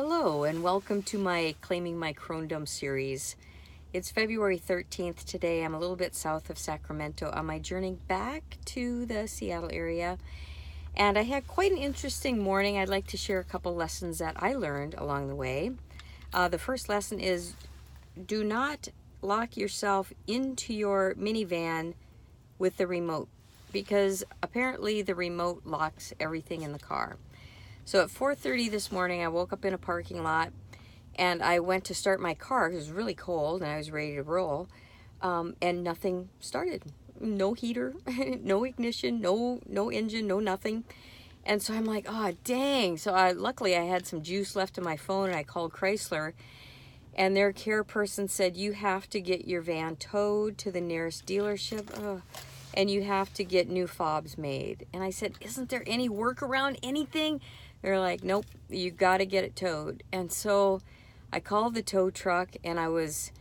Hello and welcome to my Claiming My Cronedom series. It's February 13th today. I'm a little bit south of Sacramento on my journey back to the Seattle area. And I had quite an interesting morning. I'd like to share a couple lessons that I learned along the way. The first lesson is do not lock yourself into your minivan with the remote, because apparently the remote locks everything in the car. So at 4:30 this morning, I woke up in a parking lot and I went to start my car. It was really cold and I was ready to roll, and nothing started. No heater, no ignition, no engine, no nothing. And so I'm like, oh, dang. So luckily I had some juice left in my phone and I called Chrysler, and their care person said, you have to get your van towed to the nearest dealership. And you have to get new fobs made. And I said, isn't there any workaround, anything? They're like, nope, you got to get it towed. And so I called the tow truck, and I was,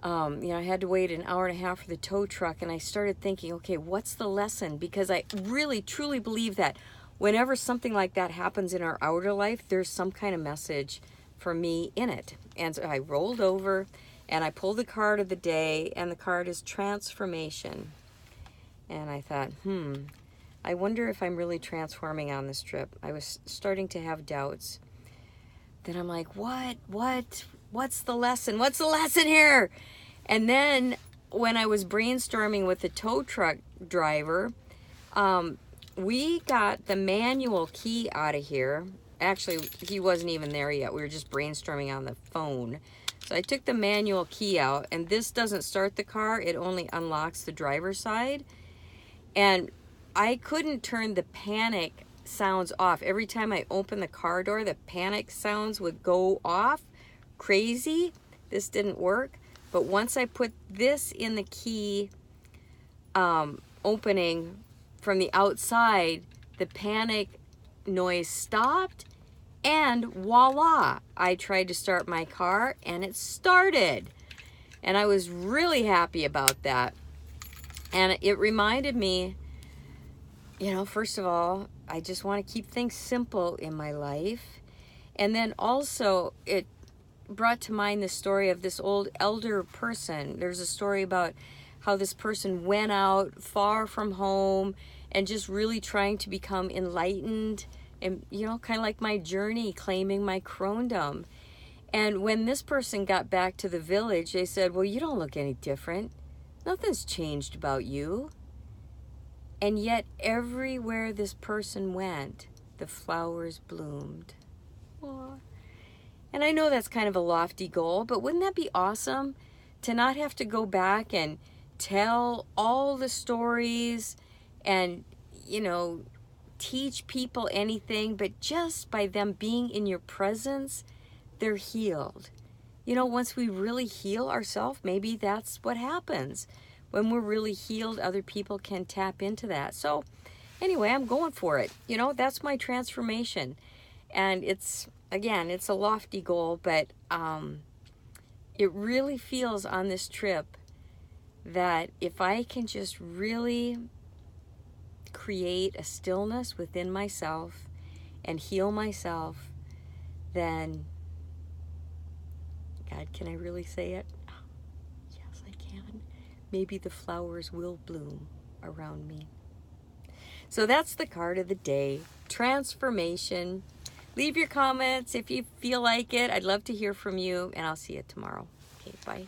I had to wait an hour and a half for the tow truck. And I started thinking, okay, what's the lesson? Because I really, truly believe that whenever something like that happens in our outer life, there's some kind of message for me in it. And so I rolled over, and I pulled the card of the day, and the card is transformation. And I thought, I wonder if I'm really transforming on this trip. I was starting to have doubts. Then I'm like, what's the lesson? What's the lesson here? And then when I was brainstorming with the tow truck driver, we got the manual key out of here. Actually, he wasn't even there yet. We were just brainstorming on the phone. So I took the manual key out, and this doesn't start the car. It only unlocks the driver's side. And I couldn't turn the panic sounds off. Every time I opened the car door, the panic sounds would go off. Crazy. This didn't work. But once I put this in the key opening from the outside, the panic noise stopped. And voila, I tried to start my car and it started. And I was really happy about that. And it reminded me, first of all, I just want to keep things simple in my life. And then also it brought to mind the story of this old elder person. There's a story about how this person went out far from home and just really trying to become enlightened and, kind of like my journey, claiming my Cronedom. And when this person got back to the village, they said, well, you don't look any different. Nothing's changed about you. And yet everywhere this person went, the flowers bloomed. Aww. And I know that's kind of a lofty goal, but wouldn't that be awesome to not have to go back and tell all the stories and, teach people anything, but just by them being in your presence, they're healed. Once we really heal ourselves, maybe that's what happens. When we're really healed, other people can tap into that. So anyway, I'm going for it. That's my transformation. And it's a lofty goal, but it really feels on this trip that if I can just really create a stillness within myself and heal myself, then God, can I really say it? Yes, I can. Maybe the flowers will bloom around me. So that's the card of the day, transformation. Leave your comments if you feel like it. I'd love to hear from you, and I'll see you tomorrow. Okay, bye.